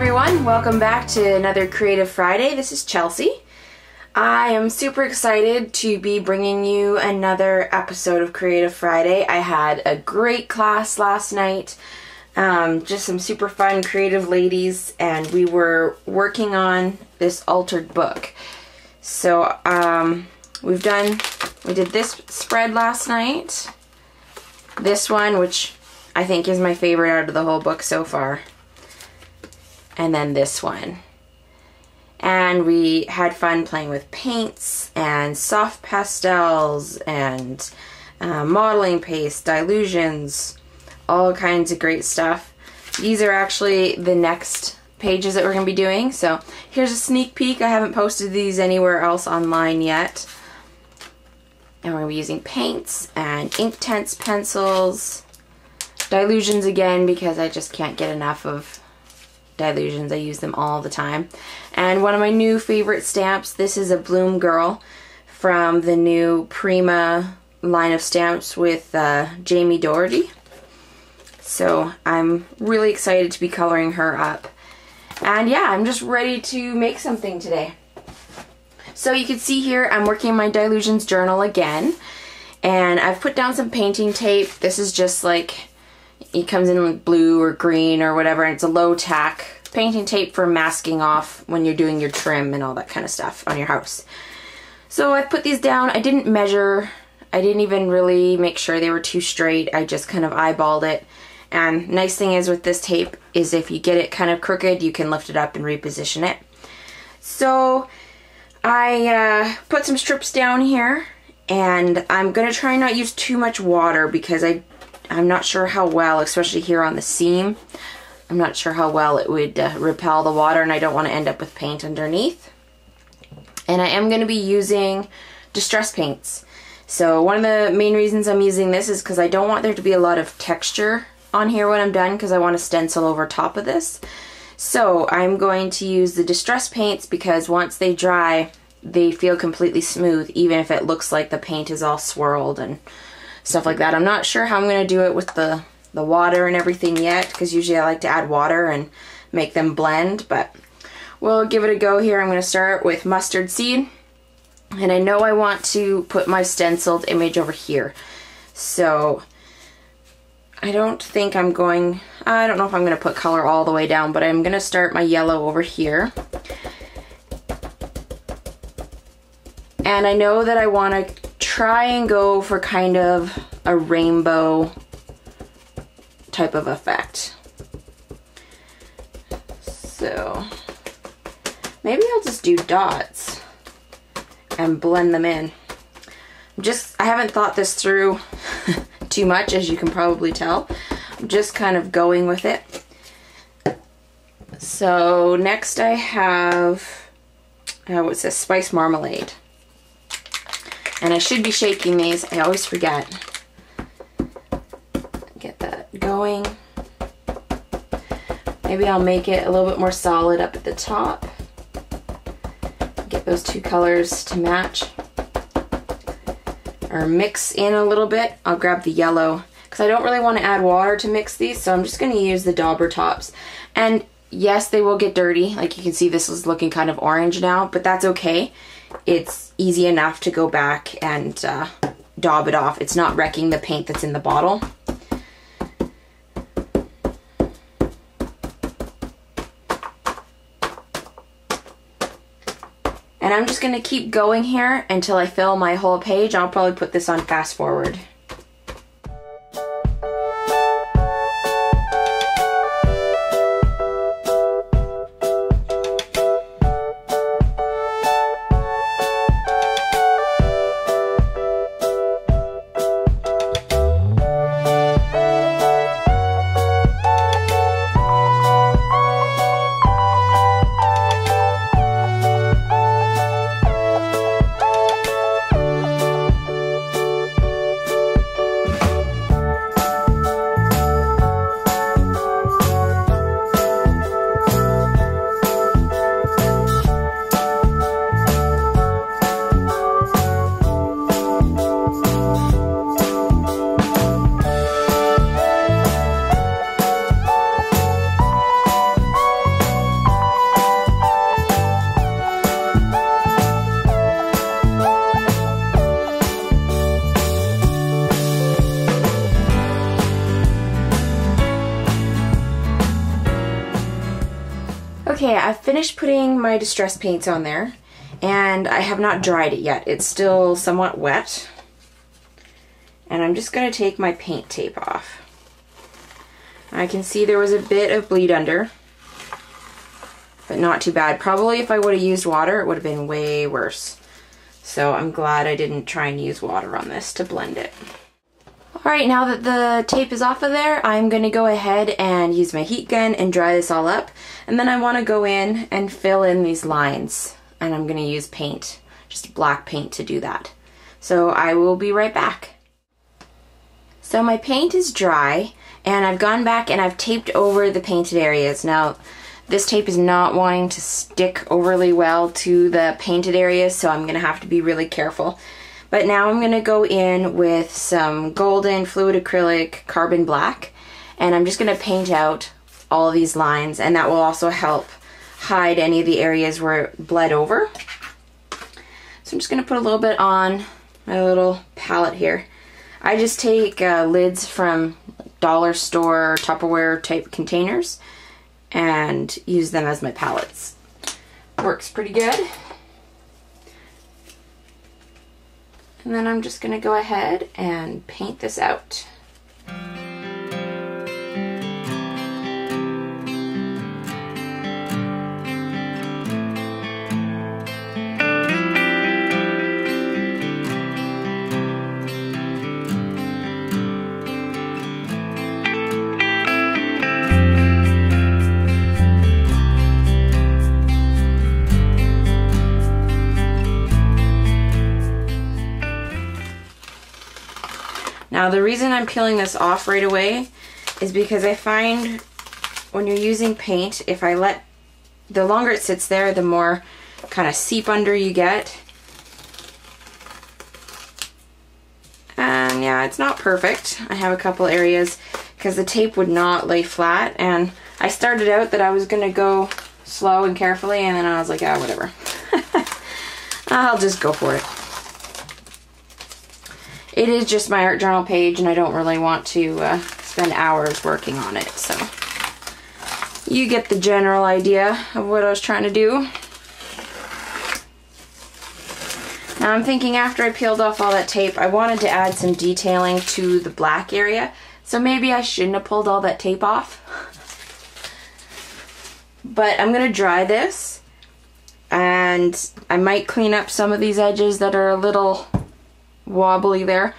everyone, welcome back to another Creative Friday. This is Chelsea. I am super excited to be bringing you another episode of Creative Friday. I had a great class last night, just some super fun creative ladies, and we were working on this altered book. So we did this spread last night, this one, which I think is my favorite out of the whole book so far, and then this one. And we had fun playing with paints and soft pastels and modeling paste, dilutions, all kinds of great stuff. These are actually the next pages that we're going to be doing. So here's a sneak peek. I haven't posted these anywhere else online yet. And we're going to be using paints and Inktense pencils, dilutions again because I just can't get enough of dilutions. I use them all the time. And one of my new favorite stamps, this is a Bloom Girl from the new Prima line of stamps with Jamie Doherty. So I'm really excited to be coloring her up. And yeah, I'm just ready to make something today. So you can see here I'm working my dilutions journal again, and I've put down some painting tape. This is just like, it comes in like blue or green or whatever, and it's a low tack painting tape for masking off when you're doing your trim and all that kind of stuff on your house. So I've put these down. I didn't measure. I didn't even really make sure they were too straight. I just kind of eyeballed it. And nice thing is with this tape is if you get it kind of crooked, you can lift it up and reposition it. So I put some strips down here, and I'm going to try not use too much water because I'm not sure how well, especially here on the seam, I'm not sure how well it would repel the water, and I don't want to end up with paint underneath. And I am going to be using distress paints. So one of the main reasons I'm using this is because I don't want there to be a lot of texture on here when I'm done, because I want to stencil over top of this. So I'm going to use the distress paints because once they dry, they feel completely smooth, even if it looks like the paint is all swirled and stuff like that. I'm not sure how I'm going to do it with the water and everything yet, because usually I like to add water and make them blend, but we'll give it a go here. I'm going to start with mustard seed, and I know I want to put my stenciled image over here. So I don't know if I'm going to put color all the way down, but I'm going to start my yellow over here. And I know that I want to try and go for kind of a rainbow type of effect. So maybe I'll just do dots and blend them in. I haven't thought this through too much, as you can probably tell. I'm just kind of going with it. So next I have, what's this? Spice marmalade. And I should be shaking these. I always forget. Get that going. Maybe I'll make it a little bit more solid up at the top. Get those two colors to match. Or mix in a little bit. I'll grab the yellow, because I don't really want to add water to mix these, so I'm just going to use the dauber tops. And yes, they will get dirty. Like you can see, this is looking kind of orange now, but that's okay. It's easy enough to go back and daub it off. It's not wrecking the paint that's in the bottle. And I'm just going to keep going here until I fill my whole page. I'll probably put this on fast forward. Okay, I've finished putting my distress paints on there, and I have not dried it yet. It's still somewhat wet. And I'm just going to take my paint tape off. I can see there was a bit of bleed under, but not too bad. Probably if I would have used water, it would have been way worse. So I'm glad I didn't try and use water on this to blend it. Alright, now that the tape is off of there, I'm going to go ahead and use my heat gun and dry this all up. And then I want to go in and fill in these lines. And I'm going to use paint, just black paint to do that. So I will be right back. So my paint is dry, and I've gone back and I've taped over the painted areas. Now, this tape is not wanting to stick overly well to the painted areas, so I'm going to have to be really careful. But now I'm going to go in with some golden fluid acrylic carbon black, and I'm just going to paint out all of these lines, and that will also help hide any of the areas where it bled over. So I'm just going to put a little bit on my little palette here. I just take lids from dollar store Tupperware type containers and use them as my palettes. Works pretty good. And then I'm just going to go ahead and paint this out. Now the reason I'm peeling this off right away is because I find when you're using paint, if I let, the longer it sits there, the more kind of seep under you get. And yeah, it's not perfect. I have a couple areas because the tape would not lay flat, and I started out that I was going to go slow and carefully, and then I was like, ah, whatever. I'll just go for it. It is just my art journal page, and I don't really want to spend hours working on it, so you get the general idea of what I was trying to do. Now I'm thinking after I peeled off all that tape, I wanted to add some detailing to the black area, so maybe I shouldn't have pulled all that tape off. But I'm going to dry this, and I might clean up some of these edges that are a little wobbly there,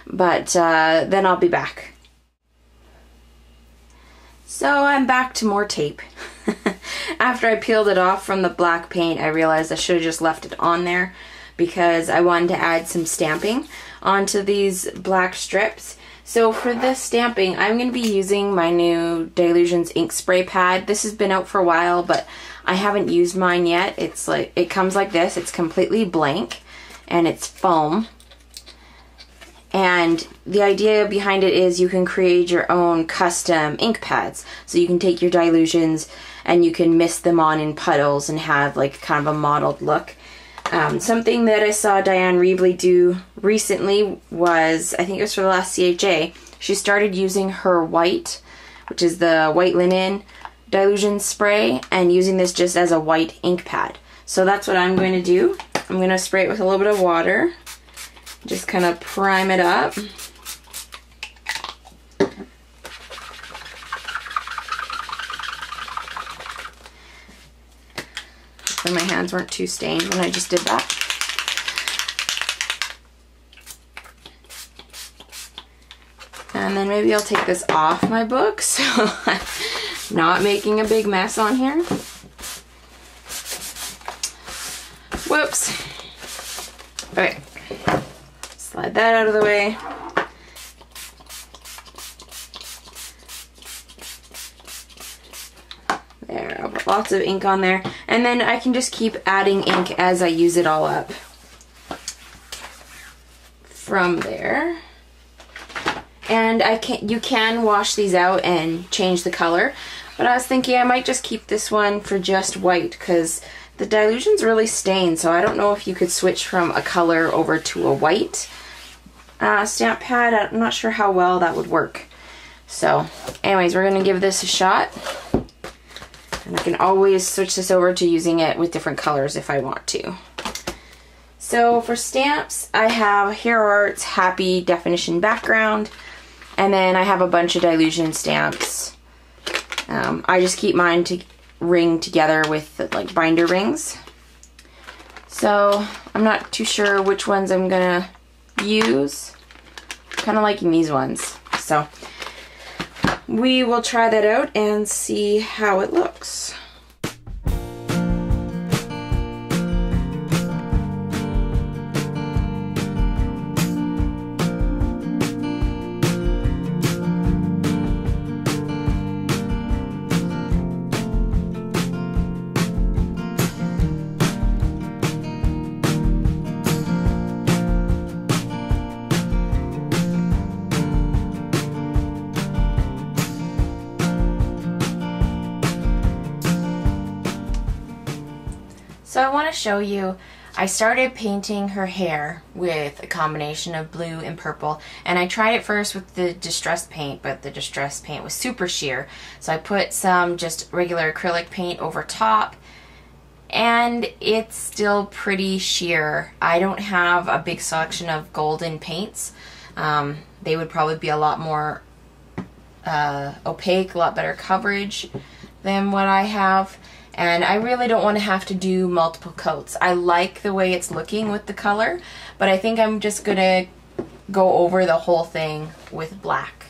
but then I'll be back. So I'm back to more tape. After I peeled it off from the black paint, I realized I should have just left it on there because I wanted to add some stamping onto these black strips. So for this stamping, I'm going to be using my new Dylusions ink spray pad. This has been out for a while, but I haven't used mine yet. It's like, it comes like this. It's completely blank and it's foam. And the idea behind it is you can create your own custom ink pads. So you can take your Dylusions and you can mist them on in puddles and have like kind of a mottled look. Something that I saw Diane Reevely do recently was, I think it was for the last CHA, she started using her white, which is the white linen Dylusion spray, and using this just as a white ink pad. So that's what I'm going to do. I'm going to spray it with a little bit of water. Just kind of prime it up. So my hands weren't too stained when I just did that. And then maybe I'll take this off my book so I'm not making a big mess on here. Whoops. Okay. Slide that out of the way. There, I'll put lots of ink on there. And then I can just keep adding ink as I use it all up. From there. And you can wash these out and change the color. But I was thinking I might just keep this one for just white because the Dylusion's really stained, so I don't know if you could switch from a color over to a white stamp pad. I'm not sure how well that would work. So anyways, we're going to give this a shot. And And I can always switch this over to using it with different colors if I want to. So for stamps, I have Hero Arts Happy Definition Background, and then I have a bunch of Dylusion stamps. I just keep mine to ring together with like binder rings. So I'm not too sure which ones I'm gonna use. Kind of liking these ones. So we will try that out and see how it looks. So I want to show you, I started painting her hair with a combination of blue and purple, and I tried it first with the distress paint, but the distress paint was super sheer. So I put some just regular acrylic paint over top, and it's still pretty sheer. I don't have a big selection of golden paints. They would probably be a lot more opaque, a lot better coverage than what I have. And I really don't want to have to do multiple coats. I like the way it's looking with the color, but I think I'm just gonna go over the whole thing with black.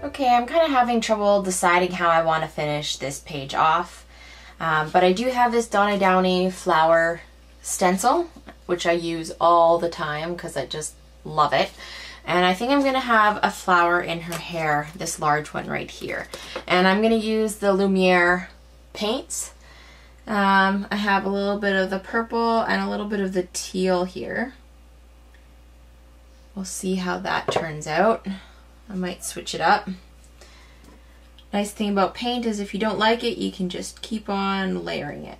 Okay, I'm kind of having trouble deciding how I want to finish this page off, but I do have this Donna Downey flower stencil, which I use all the time because I just love it. And I think I'm going to have a flower in her hair, this large one right here. And I'm going to use the Lumiere paints. I have a little bit of the purple and a little bit of the teal here. We'll see how that turns out. I might switch it up. Nice thing about paint is if you don't like it, you can just keep on layering it.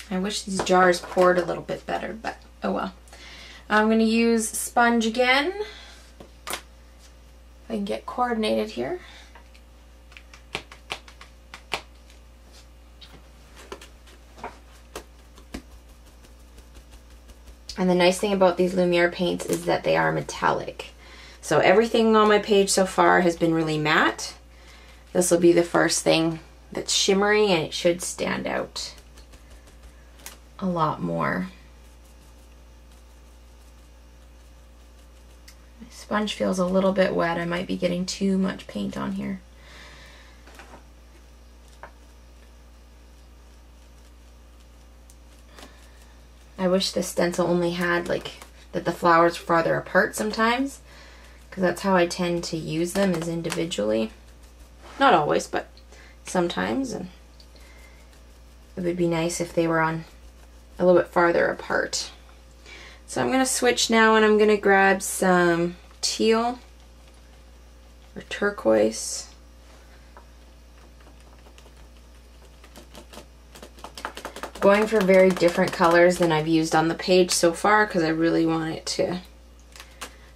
I wish these jars poured a little bit better, but oh well. I'm going to use sponge again. If I can get coordinated here. And the nice thing about these Lumiere paints is that they are metallic. So everything on my page so far has been really matte. This will be the first thing that's shimmery, and it should stand out a lot more. My sponge feels a little bit wet. I might be getting too much paint on here. I wish this stencil only had like that the flowers were farther apart sometimes, because that's how I tend to use them, is individually. Not always, but sometimes, and it would be nice if they were on a little bit farther apart. So I'm going to switch now, and I'm going to grab some teal or turquoise. going for very different colors than I've used on the page so far because I really want it to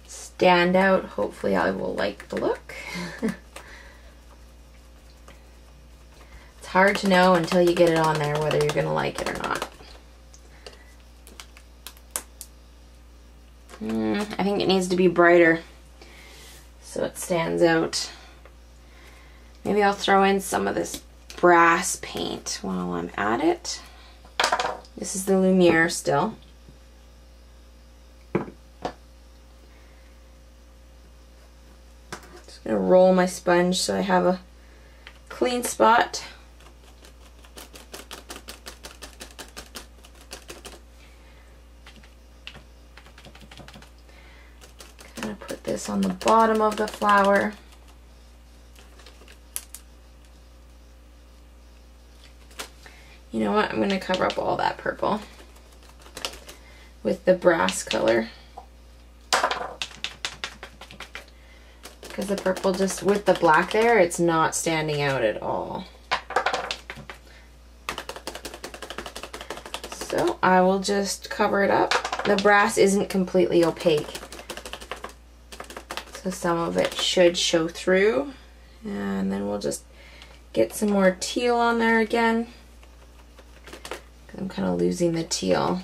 stand out. Hopefully I will like the look. It's hard to know until you get it on there whether you're going to like it or not. I think it needs to be brighter so it stands out. Maybe I'll throw in some of this brass paint while I'm at it. This is the Lumiere still. Just gonna roll my sponge so I have a clean spot. Kind of put this on the bottom of the flower. You know what? I'm going to cover up all that purple with the brass color. Because the purple just, with the black there, it's not standing out at all. So I will just cover it up. The brass isn't completely opaque, so some of it should show through. And then we'll just get some more teal on there again. I'm kind of losing the teal.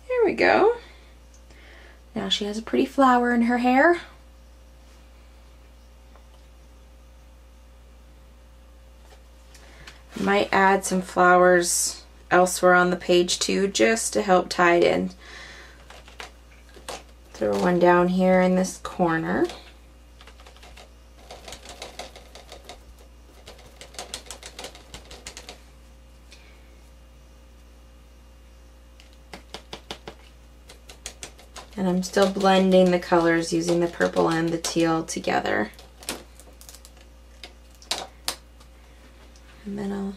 There we go. Now she has a pretty flower in her hair. Might add some flowers elsewhere on the page too, just to help tie it in. Throw one down here in this corner. And I'm still blending the colors using the purple and the teal together. And then I'll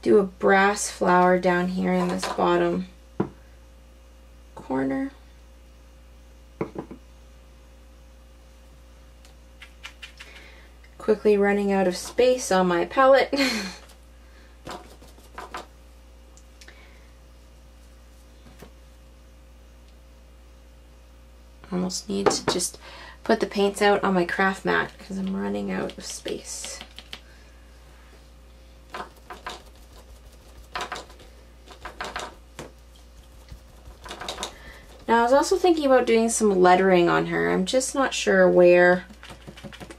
do a brass flower down here in this bottom corner. Quickly running out of space on my palette. Almost need to just put the paints out on my craft mat because I'm running out of space. Now I was also thinking about doing some lettering on her. I'm just not sure where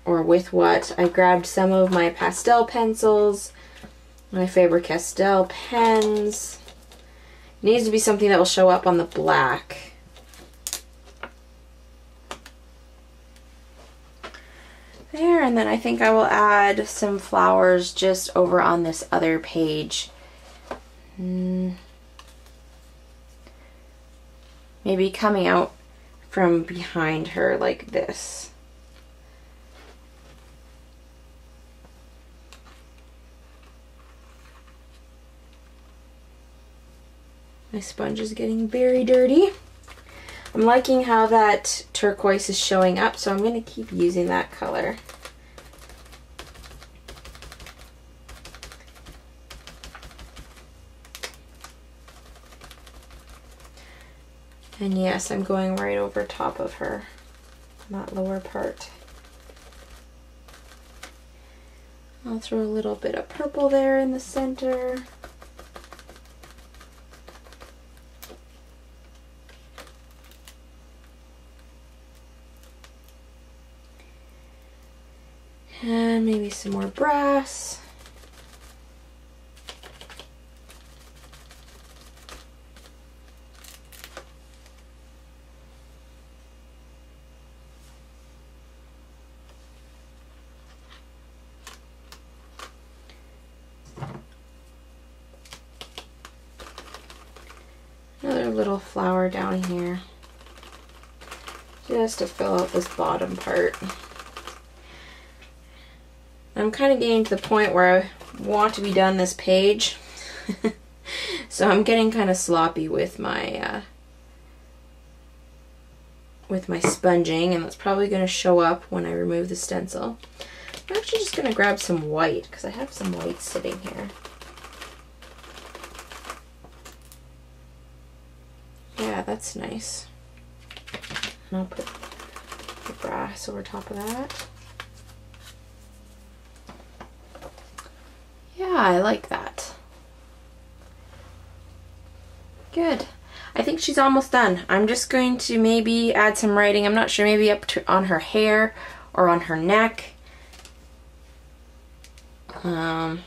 or with what. I grabbed some of my pastel pencils, my Faber-Castell pens. It needs to be something that will show up on the black. There, and then I think I will add some flowers just over on this other page. Maybe coming out from behind her like this. My sponge is getting very dirty. I'm liking how that turquoise is showing up, so I'm going to keep using that color. And yes, I'm going right over top of her, that lower part. I'll throw a little bit of purple there in the center. And maybe some more brass. Another little flower down here, just to fill out this bottom part. I'm kind of getting to the point where I want to be done this page, so I'm getting kind of sloppy with my with my sponging, and that's probably going to show up when I remove the stencil. I'm actually just going to grab some white because I have some white sitting here. Yeah, that's nice. And I'll put the brass over top of that. Yeah, I like that. Good. I think she's almost done. I'm just going to maybe add some writing. I'm not sure, maybe up to, on her hair or on her neck. And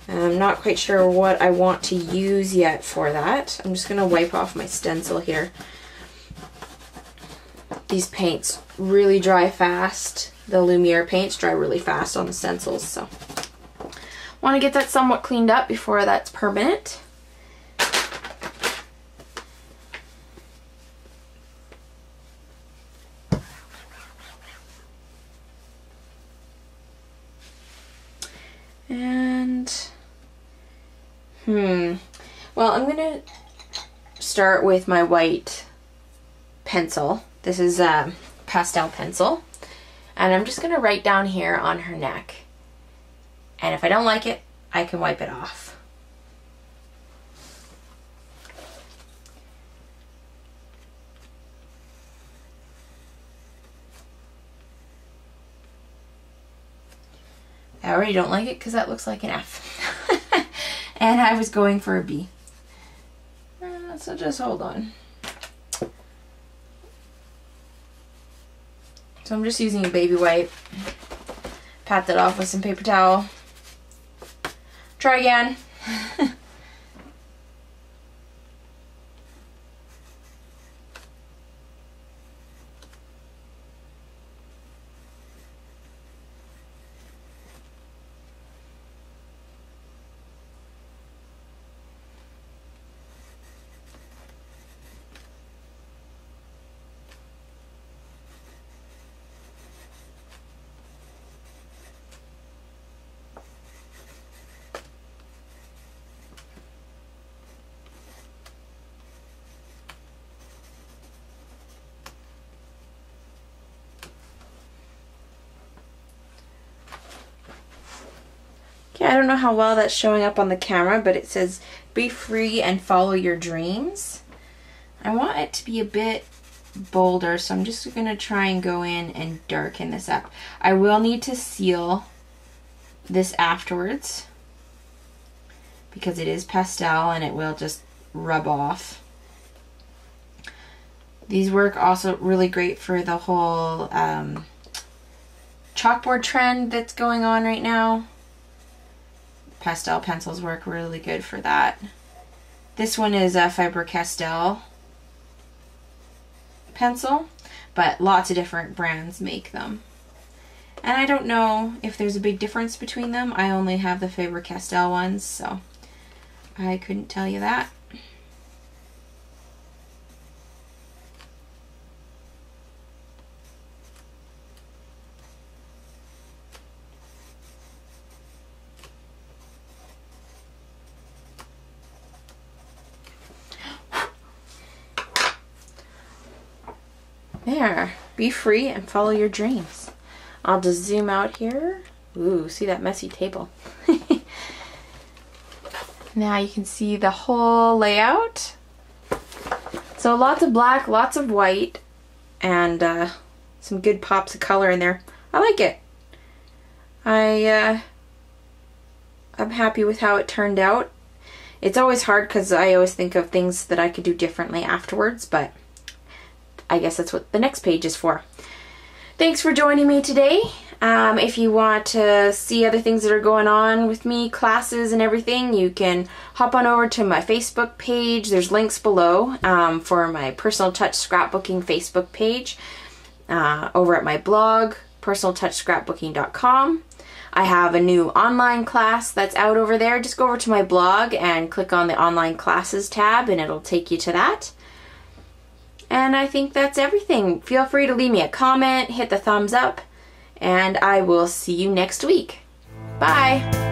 I'm not quite sure what I want to use yet for that. I'm just going to wipe off my stencil here. These paints really dry fast. The Lumiere paints dry really fast on the stencils, so want to get that somewhat cleaned up before that's permanent. And, well, I'm going to start with my white pencil. This is a pastel pencil. And I'm just going to write down here on her neck. And if I don't like it, I can wipe it off. I already don't like it because that looks like an F. And I was going for a B. So just hold on. So I'm just using a baby wipe. Pat that off with some paper towel. Try again. I don't know how well that's showing up on the camera, but it says, be free and follow your dreams. I want it to be a bit bolder, so I'm just going to try and go in and darken this up. I will need to seal this afterwards because it is pastel and it will just rub off. These work also really great for the whole chalkboard trend that's going on right now. Pastel pencils work really good for that. This one is a Faber-Castell pencil, but lots of different brands make them. And I don't know if there's a big difference between them. I only have the Faber-Castell ones, so I couldn't tell you that. There, be free and follow your dreams. I'll just zoom out here. Ooh, see that messy table. Now you can see the whole layout. So lots of black, lots of white, and some good pops of color in there. I like it. I'm happy with how it turned out. It's always hard because I always think of things that I could do differently afterwards, but I guess that's what the next page is for. Thanks for joining me today. If you want to see other things that are going on with me, classes and everything, you can hop on over to my Facebook page. There's links below for my Personal Touch Scrapbooking Facebook page. Over at my blog, personaltouchscrapbooking.com. I have a new online class that's out over there. Just go over to my blog and click on the online classes tab and it'll take you to that. And I think that's everything. Feel free to leave me a comment, hit the thumbs up, and I will see you next week. Bye!